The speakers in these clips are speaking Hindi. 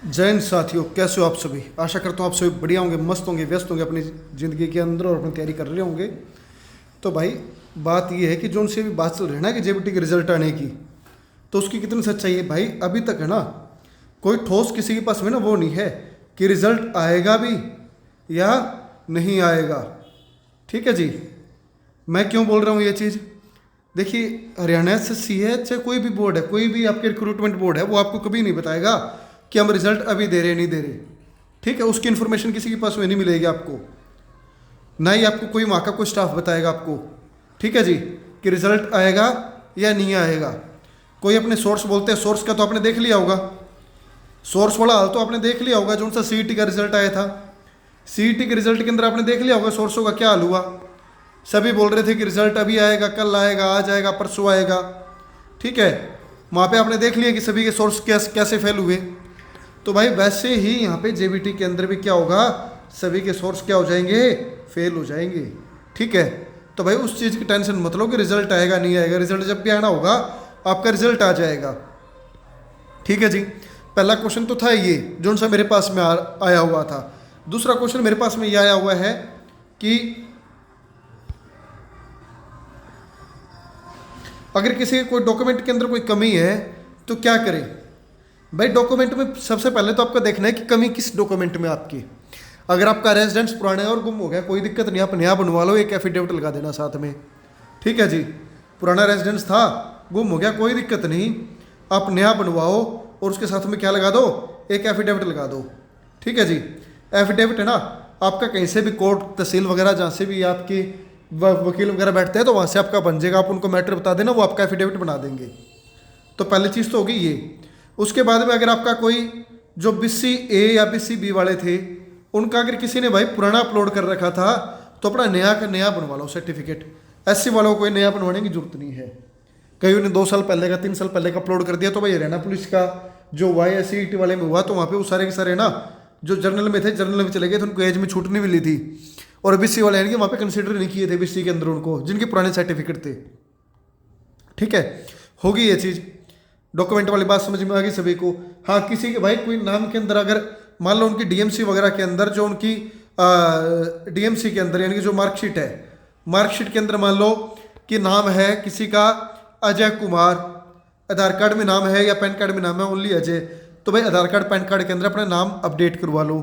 जय हिंद साथियों, कैसे हो आप सभी। आशा करता हूँ आप सभी बढ़िया होंगे, मस्त होंगे, व्यस्त होंगे अपनी ज़िंदगी के अंदर और अपनी तैयारी कर रहे होंगे। तो भाई बात ये है कि जो उनसे भी बात चल रही है ना कि जेबीटी के रिजल्ट आने की, तो उसकी कितनी सच्चाई है भाई। अभी तक है ना कोई ठोस किसी के पास में ना वो नहीं है कि रिजल्ट आएगा भी या नहीं आएगा। ठीक है जी। मैं क्यों बोल रहा हूँ ये चीज़, देखिए हरियाणा एसएससी है चाहे कोई भी बोर्ड है, कोई भी आपके रिक्रूटमेंट बोर्ड है, वो आपको कभी नहीं बताएगा कि हम रिजल्ट अभी दे रहे नहीं दे रहे। ठीक है, उसकी इन्फॉर्मेशन किसी के पास में नहीं मिलेगी आपको, ना ही आपको कोई वहाँ का कोई स्टाफ बताएगा आपको। ठीक है जी, कि रिजल्ट आएगा या नहीं आएगा। कोई अपने सोर्स बोलते हैं, सोर्स का तो आपने देख लिया होगा, सोर्स वाला हाल तो आपने देख लिया होगा। जो सा सीईटी का रिजल्ट आया था, सीईटी के रिजल्ट के अंदर आपने देख लिया होगा सोर्सों का क्या हाल हुआ। सभी बोल रहे थे कि रिजल्ट अभी आएगा, कल आएगा, आज आएगा, परसों आएगा। ठीक है, वहाँ पे आपने देख लिया कि सभी के सोर्स कैसे फेल हुए। तो भाई वैसे ही यहाँ पे जेबीटी के अंदर भी क्या होगा, सभी के सोर्स क्या हो जाएंगे, फेल हो जाएंगे। ठीक है, तो भाई उस चीज़ की टेंशन मत लो कि रिजल्ट आएगा नहीं आएगा। रिजल्ट जब भी आना होगा आपका रिजल्ट आ जाएगा। ठीक है जी, पहला क्वेश्चन तो था ये जो सा मेरे पास में आया हुआ था। दूसरा क्वेश्चन मेरे पास में ये आया हुआ है कि अगर किसी के कोई डॉक्यूमेंट के अंदर कोई कमी है तो क्या करें। भाई डॉक्यूमेंट में सबसे पहले तो आपका देखना है कि कमी किस डॉक्यूमेंट में आपकी। अगर आपका रेजिडेंस पुराना है और गुम हो गया, कोई दिक्कत नहीं, आप नया बनवा लो, एक एफिडेविट लगा देना साथ में। ठीक है जी, पुराना रेजिडेंस था, गुम हो गया, कोई दिक्कत नहीं, आप नया बनवाओ और उसके साथ में क्या लगा दो, एक एफिडेविट लगा दो। ठीक है जी, एफिडेविट है ना आपका कहीं से भी कोर्ट तहसील वगैरह जहाँ से भी आपकी वकील वगैरह बैठते हैं तो वहाँ से आपका बन जाएगा। आप उनको मैटर बता देना, वो आपका एफिडेविट बना देंगे। तो पहली चीज़ तो होगी ये। उसके बाद में अगर आपका कोई जो BC A या BC B वाले थे, उनका अगर किसी ने भाई पुराना अपलोड कर रखा था तो अपना नया का नया बनवा लो सर्टिफिकेट। SC वालों को कोई नया बनवाने की जरूरत नहीं है। कहीं उन्हें 2 साल पहले का 3 साल पहले का अपलोड कर दिया तो भाई हरियाणा पुलिस का जो YSCET वाले में हुआ तो वहाँ पे वो सारे के सारे ना जो जर्नल में थे, जर्नल में चले गए थे, उनको एज में छूट नहीं मिली थी। और BC वाले यानी कि वहाँ पे कंसिडर नहीं किए थे BC के अंदर उनको, जिनके पुराने सर्टिफिकेट थे। ठीक है, होगी ये चीज़। डॉक्यूमेंट वाली बात समझ में आ गई सभी को। हाँ, किसी के भाई कोई नाम के अंदर अगर मान लो उनकी DMC वगैरह के अंदर जो उनकी DMC के अंदर यानी कि जो मार्कशीट है, मार्कशीट के अंदर मान लो कि नाम है किसी का अजय कुमार, आधार कार्ड में नाम है या पैन कार्ड में नाम है ओनली अजय, तो भाई आधार कार्ड पैन कार्ड के अंदर अपना नाम अपडेट करवा लो।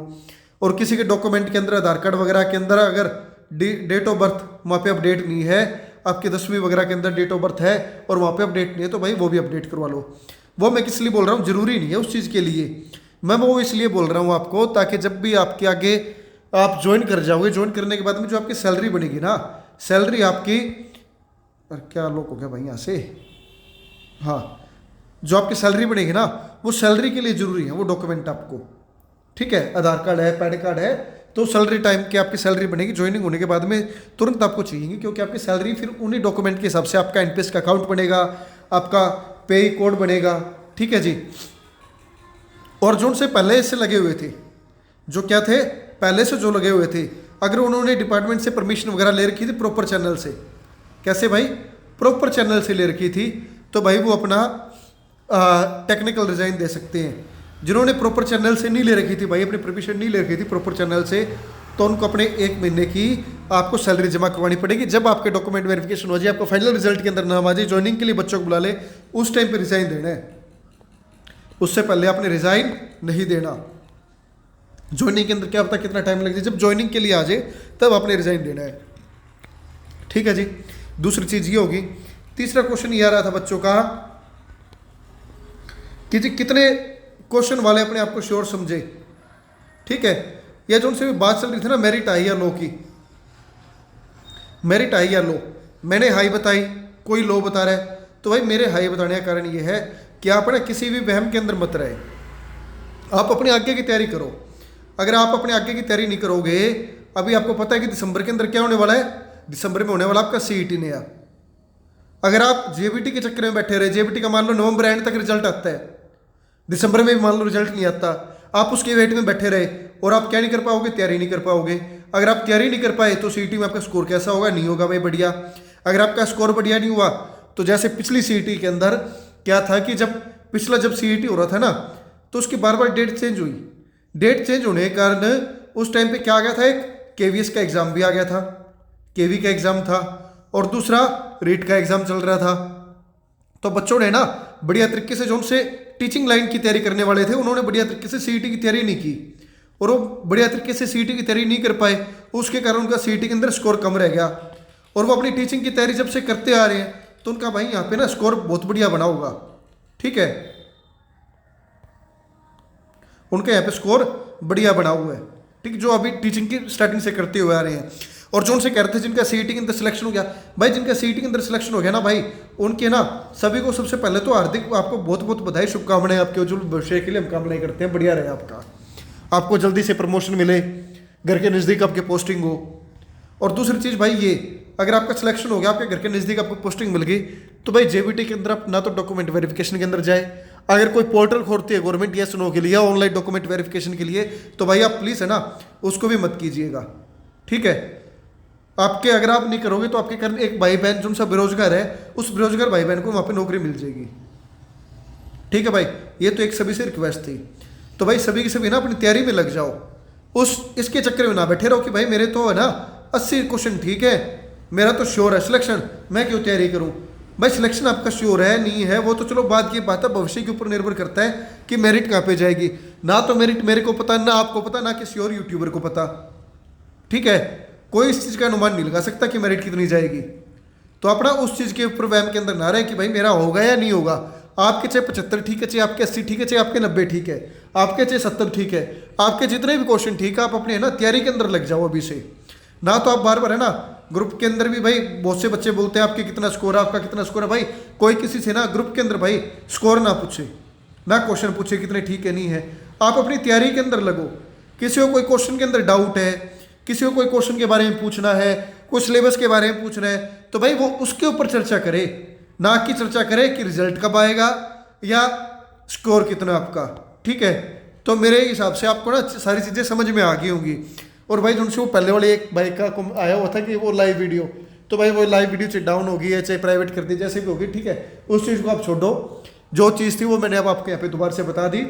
और किसी के डॉक्यूमेंट के अंदर आधार कार्ड वगैरह के अंदर अगर डेट ऑफ बर्थ वहाँ पे अपडेट नहीं है, आपके 10वीं वगैरह के अंदर डेट ऑफ बर्थ है और वहाँ पे अपडेट नहीं है, तो भाई वो भी अपडेट करवा लो। वो मैं किस लिए बोल रहा हूँ, जरूरी नहीं है उस चीज़ के लिए, मैं वो इसलिए बोल रहा हूँ आपको ताकि जब भी आपके आगे आप ज्वाइन कर जाओगे, ज्वाइन करने के बाद में जो आपकी सैलरी बनेगी ना, सैलरी आपकी, अरे क्या लोग हो गया भाई यहाँ से, हाँ, जो आपकी सैलरी बनेगी ना वो सैलरी के लिए ज़रूरी है वो डॉक्यूमेंट आपको। ठीक है, आधार कार्ड है, पैन कार्ड है, तो सैलरी टाइम की आपकी सैलरी बनेगी, ज्वाइनिंग होने के बाद में तुरंत आपको चाहिए, क्योंकि आपकी सैलरी फिर उन्हीं डॉक्यूमेंट के हिसाब से आपका NPS का अकाउंट बनेगा, आपका पे कोड बनेगा। ठीक है जी। और जो उनसे पहले से लगे हुए थे, जो क्या थे पहले से जो लगे हुए थे, अगर उन्होंने डिपार्टमेंट से परमिशन वगैरह ले रखी थी प्रॉपर चैनल से, कैसे भाई, प्रॉपर चैनल से ले रखी थी, तो भाई वो अपना टेक्निकल रिजाइन दे सकते हैं। जिन्होंने प्रॉपर चैनल से नहीं ले रखी थी भाई, अपनी परमिशन नहीं ले रखी थी प्रॉपर चैनल से, तो उनको अपने 1 महीने की आपको सैलरी जमा करवानी पड़ेगी। जब आपके डॉक्यूमेंट वेरिफिकेशन हो जाए, आपको फाइनल रिजल्ट के अंदर नाम आ जाए, ज्वाइनिंग के लिए बच्चों को बुला ले, उस टाइम पे रिजाइन देना है। उससे पहले आपने रिजाइन नहीं देना। ज्वाइनिंग के अंदर क्या पता कितना टाइम लग जाए, जब ज्वाइनिंग के लिए आ जाए तब आपने रिजाइन देना है। ठीक है जी, दूसरी चीज़ ये होगी। तीसरा क्वेश्चन ये आ रहा था बच्चों का कि जी कितने क्वेश्चन वाले अपने आप को श्योर समझे। ठीक है, या जो उनसे भी बात चल रही थी ना मेरिट हाई या लो की, मेरिट हाई या लो, मैंने हाई बताई, कोई लो बता रहा है, तो भाई मेरे हाई बताने का कारण ये है कि आप ना किसी भी वहम के अंदर मत रहे, आप अपने आगे की तैयारी करो। अगर आप अपने आगे की तैयारी नहीं करोगे, अभी आपको पता है कि दिसंबर के अंदर क्या होने वाला है, दिसंबर में होने वाला आपका CET नया। अगर आप JBT के चक्कर में बैठे रहे, JBT का मान लो नवंबर एंड तक रिजल्ट आता है, दिसंबर में भी मान लो रिजल्ट नहीं आता, आप उसके वेट में बैठे रहे और आप क्या नहीं कर पाओगे, तैयारी नहीं कर पाओगे। अगर आप तैयारी नहीं कर पाए तो CET में आपका स्कोर कैसा होगा, नहीं होगा भाई बढ़िया। अगर आपका स्कोर बढ़िया नहीं हुआ तो जैसे पिछली CET के अंदर क्या था कि जब पिछला जब CET हो रहा था ना, तो उसकी बार बार डेट चेंज हुई। डेट चेंज होने के कारण उस टाइम पे क्या आ गया था, एक केवीएस का एग्ज़ाम भी आ गया था, केवी का एग्ज़ाम था, और दूसरा रीट का एग्ज़ाम चल रहा था। तो बच्चों ने ना बढ़िया तरीके से, जो उनसे टीचिंग लाइन की तैयारी करने वाले थे, उन्होंने बढ़िया तरीके से सीईटी की तैयारी नहीं की, और वो बढ़िया तरीके से सीईटी की तैयारी नहीं कर पाए। उसके कारण उनका सीईटी के अंदर स्कोर कम रह गया, और वो अपनी टीचिंग की तैयारी जब से करते आ रहे हैं तो उनका भाई यहाँ पे ना स्कोर बहुत बढ़िया बना होगा। ठीक है, उनका यहाँ पे स्कोर बढ़िया बना हुआ है। ठीक, जो अभी टीचिंग की स्टार्टिंग से करते हुए आ रहे हैं। और जो उनसे कह रहे थे जिनका सीईटी के अंदर सिलेक्शन हो गया, भाई जिनका सीईटी के अंदर सिलेक्शन हो गया ना भाई, उनके ना सभी को सबसे पहले तो हार्दिक आपको बहुत बहुत बधाई, शुभकामनाएं आपके उज्जवल भविष्य के लिए हम कामनाएं करते हैं। बढ़िया रहे आपका, आपको जल्दी से प्रमोशन मिले, घर के नज़दीक आपके पोस्टिंग हो। और दूसरी चीज़ भाई ये, अगर आपका सिलेक्शन हो गया, आपके घर के नज़दीक आपको पोस्टिंग मिल गई, तो भाई जेबीटी के अंदर आप ना तो डॉक्यूमेंट वेरिफिकेशन के अंदर जाए, अगर कोई पोर्टल खोलती है गवर्नमेंट यस नो के लिए या ऑनलाइन डॉक्यूमेंट वेरिफिकेशन के लिए, तो भाई आप प्लीज़ है ना उसको भी मत कीजिएगा। ठीक है, आपके अगर आप नहीं करोगे तो आपके कारण एक भाई बहन जो सा बेरोजगार है, उस बेरोजगार भाई बहन को वहाँ पे नौकरी मिल जाएगी। ठीक है भाई, ये तो एक सभी से रिक्वेस्ट थी। तो भाई सभी की सभी ना अपनी तैयारी में लग जाओ, उस इसके चक्कर में ना बैठे रहो कि भाई मेरे तो है ना 80 क्वेश्चन ठीक है, मेरा तो श्योर है सिलेक्शन, मैं क्यों तैयारी करूं। भाई सिलेक्शन आपका श्योर है नहीं है वो तो चलो बात की बात है, भविष्य के ऊपर निर्भर करता है कि मेरिट कहाँ पे जाएगी। ना तो मेरिट मेरे को पता, ना आपको पता, ना किसी और यूट्यूबर को पता। ठीक है, कोई इस चीज़ का अनुमान नहीं लगा सकता कि मेरिट कितनी जाएगी। तो अपना उस चीज़ के ऊपर वहम के अंदर ना रहे कि भाई मेरा होगा या नहीं होगा। आपके चाहे 75 ठीक है, चाहे आपके 80 ठीक है, चाहे आपके 90 ठीक है, आपके चाहे 70 ठीक है, आपके जितने भी क्वेश्चन ठीक है, आप अपने है ना तैयारी के अंदर लग जाओ अभी से। ना तो आप बार बार है ना ग्रुप के अंदर भी भाई बहुत से बच्चे बोलते हैं आपके कितना स्कोर है, आपका कितना स्कोर है। भाई कोई किसी से ना ग्रुप के अंदर भाई स्कोर ना पूछे, ना क्वेश्चन पूछे कितने ठीक है नहीं है। आप अपनी तैयारी के अंदर लगो। किसी को कोई क्वेश्चन के अंदर डाउट है, किसी को कोई क्वेश्चन के बारे में पूछना है, कोई सिलेबस के बारे में पूछना है, तो भाई वो उसके ऊपर चर्चा करे, ना कि चर्चा करे कि रिजल्ट कब आएगा या स्कोर कितना आपका। ठीक है, तो मेरे हिसाब से आपको ना सारी चीज़ें समझ में आ गई होंगी। और भाई जिनसे वो पहले वाले एक भाई का आया हुआ था कि वो लाइव वीडियो, तो भाई वो लाइव वीडियो चाहे डाउन होगी या चाहे प्राइवेट कर दी, जैसे भी होगी, ठीक है, उस चीज़ को आप छोड़ो। जो चीज़ थी वो मैंने अब आपके यहाँ पे दोबारा से बता दी।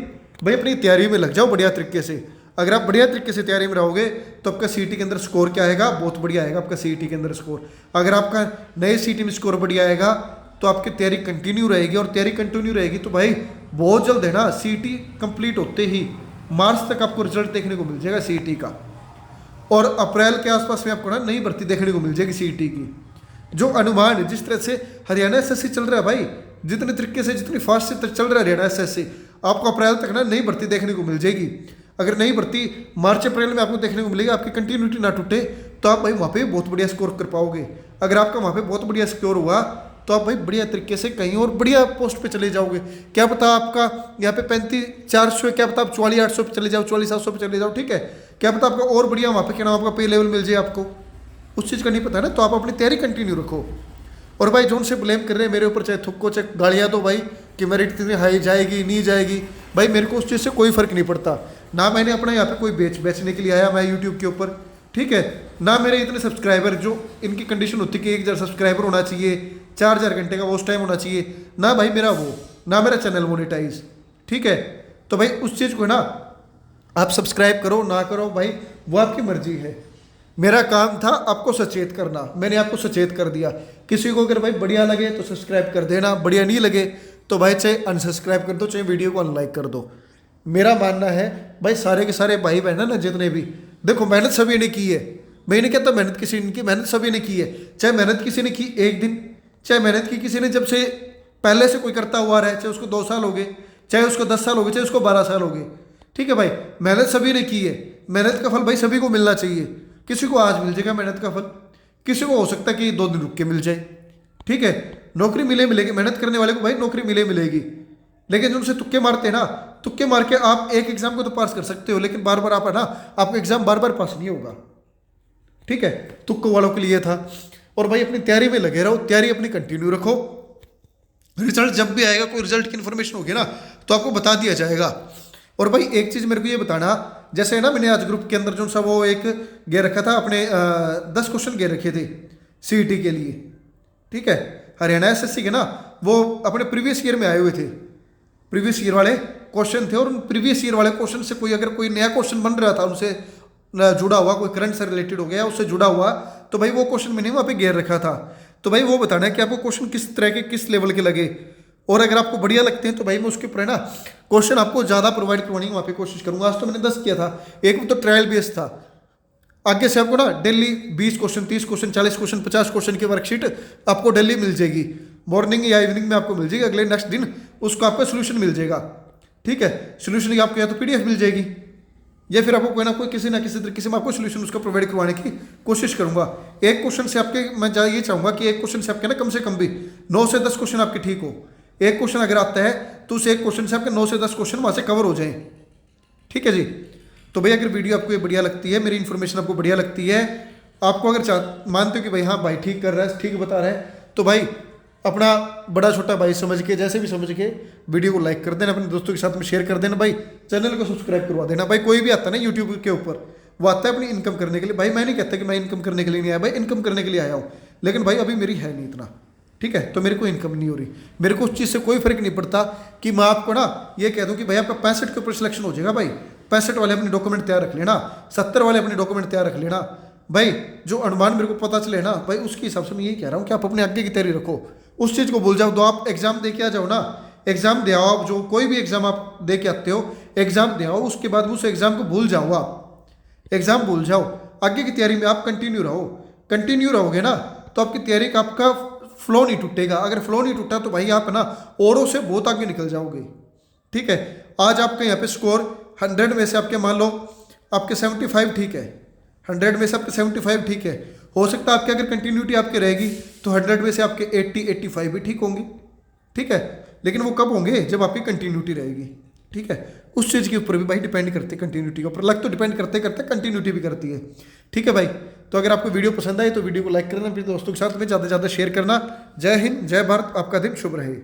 भाई अपनी तैयारी में लग जाओ बढ़िया तरीके से। अगर आप बढ़िया तरीके से तैयारी में रहोगे तो आपका सीईटी के अंदर स्कोर क्या आएगा, बहुत बढ़िया आएगा आपका सीईटी के अंदर स्कोर। अगर आपका नए सीईटी में स्कोर बढ़िया आएगा तो आपकी तैयारी कंटिन्यू रहेगी, और तैयारी कंटिन्यू रहेगी तो भाई बहुत जल्द है ना सीईटी कंप्लीट होते ही मार्च तक आपको रिजल्ट देखने को मिल जाएगा सीईटी का, और अप्रैल के आसपास में आपको ना नई भर्ती देखने को मिल जाएगी सीईटी की। जो अनुमान जिस तरह से हरियाणा एसएससी चल रहा है भाई, जितने तरीके से जितनी फास्ट से चल रहा है हरियाणा एसएससी, आपको अप्रैल तक ना नई भर्ती देखने को मिल जाएगी। अगर नई भर्ती मार्च अप्रैल में आपको देखने को मिलेगी, आपकी कंटिन्यूटी ना टूटे, तो आप भाई वहाँ पे बहुत बढ़िया स्कोर कर पाओगे। अगर आपका वहाँ पे बहुत बढ़िया स्कोर हुआ तो आप भाई बढ़िया तरीके से कहीं और बढ़िया पोस्ट पे चले जाओगे। क्या पता आपका यहाँ पे 35,400, क्या पता आप 44,800 पे चले जाओ, 44,700 पे चले जाओ। ठीक है, क्या पता आपका और बढ़िया वहाँ पे क्या नाम आपका पे लेवल मिल जाए, आपको उस चीज़ का नहीं पता ना। तो आप अपनी तैयारी कंटिन्यू रखो। और भाई जो उनसे ब्लेम कर रहे हैं मेरे ऊपर, चाहे थुक्को चाहे गालियाँ दो भाई कि मेरिट कितनी हाई जाएगी नहीं जाएगी, भाई मेरे को उस चीज़ से कोई फ़र्क नहीं पड़ता। ना मैंने अपना यहाँ पे कोई बेचने के लिए आया मैं यूट्यूब के ऊपर, ठीक है, ना मेरे इतने सब्सक्राइबर, जो इनकी कंडीशन होती है कि 1,000 सब्सक्राइबर होना चाहिए, 4,000 घंटे का वॉच टाइम होना चाहिए, ना भाई मेरा वो, ना मेरा चैनल मोनेटाइज। ठीक है, तो भाई उस चीज़ को ना आप सब्सक्राइब करो ना करो भाई वो आपकी मर्जी है। मेरा काम था आपको सचेत करना, मैंने आपको सचेत कर दिया। किसी को अगर भाई बढ़िया लगे तो सब्सक्राइब कर देना, बढ़िया नहीं लगे तो भाई चाहे अनसब्सक्राइब कर दो, चाहे वीडियो को अनलाइक कर दो। मेरा मानना है भाई सारे के सारे भाई बहन है ना जितने भी, देखो मेहनत सभी ने की है, मैं नहीं कहता मेहनत किसी ने की, मेहनत सभी ने की है। चाहे मेहनत किसी ने की एक दिन, चाहे मेहनत की किसी ने जब से पहले से कोई करता हुआ रहे, चाहे उसको 2 साल हो गए, चाहे उसको 10 साल हो गए, चाहे उसको 12 साल हो गए। ठीक है भाई, मेहनत सभी ने की है, मेहनत का फल भाई सभी को मिलना चाहिए। किसी को आज मिल जाएगा मेहनत का फल, किसी को हो सकता है कि 2 दिन रुक के मिल जाए। ठीक है, नौकरी मिलेगी, मेहनत करने वाले को भाई नौकरी मिलेगी। लेकिन जो उनसे तुक्के मारते हैं ना, तुक्के मार के आप एक एग्जाम को तो पास कर सकते हो, लेकिन बार बार आप है ना आपका एग्जाम बार बार पास नहीं होगा। ठीक है, तुक्कों वालों के लिए था। और भाई अपनी तैयारी में लगे रहो, तैयारी अपनी कंटिन्यू रखो। रिजल्ट जब भी आएगा, कोई रिजल्ट की इन्फॉर्मेशन होगी ना तो आपको बता दिया जाएगा। और भाई एक चीज़ मेरे को ये बताना, जैसे ना मैंने आज ग्रुप के अंदर जो सा वो एक गे रखा था, अपने 10 क्वेश्चन गे रखे थे सीईटी के लिए। ठीक है, हरियाणा एसएससी के ना वो अपने प्रीवियस ईयर में आए हुए थे, प्रीवियस ईयर वाले क्वेश्चन थे और उन प्रीवियस ईयर वाले क्वेश्चन से कोई अगर कोई नया क्वेश्चन बन रहा था उनसे जुड़ा हुआ, कोई करंट से रिलेटेड हो गया उससे जुड़ा हुआ, तो भाई वो क्वेश्चन मैंने वहाँ पे घेर रखा था। तो भाई वो बताना है कि आपको क्वेश्चन किस तरह के, किस लेवल के लगे, और अगर आपको बढ़िया लगते हैं तो भाई मैं उसके ऊपर है ना क्वेश्चन आपको ज़्यादा प्रोवाइड करवाने की वहाँ पे कोशिश करूँगा। आज तो मैंने 10 किया था, एक तो ट्रायल बेस्ड था। आगे से आपको ना daily 20 question, 30 question, 40 question, 50 question की वर्कशीट आपको डेली मिल जाएगी, मॉर्निंग या इवनिंग में आपको मिल जाएगी। अगले नेक्स्ट दिन उसको आपका सोल्यूशन मिल जाएगा, ठीक है। सोल्यूशन की आपको या तो PDF मिल जाएगी या फिर आपको कोई ना कोई किसी ना किसी तरीके से मैं आपको सोल्यूशन उसका प्रोवाइड करवाने की कोशिश करूंगा। एक क्वेश्चन से आपके मैं ये चाहूंगा कि एक क्वेश्चन से आपके ना कम से कम भी 9 से 10 क्वेश्चन आपके ठीक हो। एक क्वेश्चन अगर आता है तो उस एक क्वेश्चन से आपके 9 से 10 क्वेश्चन वहां से कवर हो जाए, ठीक है जी। तो भाई अगर वीडियो आपको ये बढ़िया लगती है, मेरी इन्फॉर्मेशन आपको बढ़िया लगती है, आपको अगर मानते हो कि भाई हाँ भाई ठीक कर रहा है, ठीक बता रहा है, तो भाई अपना बड़ा छोटा भाई समझ के, जैसे भी समझ के वीडियो को लाइक कर देना, अपने दोस्तों के साथ में शेयर कर देना, भाई चैनल को सब्सक्राइब करवा देना। भाई कोई भी आता है ना यूट्यूब के ऊपर, वो आता है अपनी इनकम करने के लिए। भाई मैं नहीं कहता कि मैं इनकम करने के लिए नहीं आया, भाई इनकम करने के लिए आया हूँ, लेकिन भाई अभी मेरी है नहीं इतना, ठीक है। तो मेरे को इनकम नहीं हो रही, मेरे को उस चीज़ से कोई फर्क नहीं पड़ता कि मैं आपको ना ये कह दूं कि भाई आपका 65 के ऊपर सिलेक्शन हो जाएगा। भाई 65 वाले अपने डॉक्यूमेंट तैयार रख लेना, 70 वाले अपने डॉक्यूमेंट तैयार रख लेना। भाई जो अनुमान मेरे को पता चले ना भाई, उसके हिसाब से मैं यही कह रहा हूँ कि आप अपने आगे की तैयारी रखो, उस चीज़ को भूल जाओ। तो आप एग्जाम दे के आ जाओ ना, एग्जाम दे आओ, आप जो कोई भी एग्जाम आप दे के आते हो, एग्जाम दे आओ, उसके बाद उस एग्जाम को भूल जाओ, आप एग्जाम भूल जाओ, आगे की तैयारी में आप कंटिन्यू रहो। कंटिन्यू रहोगे ना तो आपकी तैयारी का आपका फ्लो नहीं टूटेगा। अगर फ्लो नहीं टूटा तो भाई आप ना औरों से बहुत आगे निकल जाओगे, ठीक है। आज आपके यहाँ पे स्कोर 100 में से आपके मान लो आपके 75 ठीक है, 100 में से आपके 75 ठीक है। हो सकता है आपके अगर कंटिन्यूटी आपके रहेगी तो 100 में से आपके 80-85 भी ठीक होंगे, ठीक है। लेकिन वो कब होंगे, जब आपकी कंटिन्यूटी रहेगी, ठीक है। उस चीज़ के ऊपर भी भाई डिपेंड करते हैं, कंटिन्यूटी के ऊपर। लग तो डिपेंड करते करते कंटिन्यूटी भी करती है, ठीक है भाई। तो अगर आपको वीडियो पसंद आए तो वीडियो को लाइक करना, फिर दोस्तों के साथ में ज़्यादा से ज़्यादा शेयर करना। जय हिंद, जय भारत, आपका दिन शुभ रहे।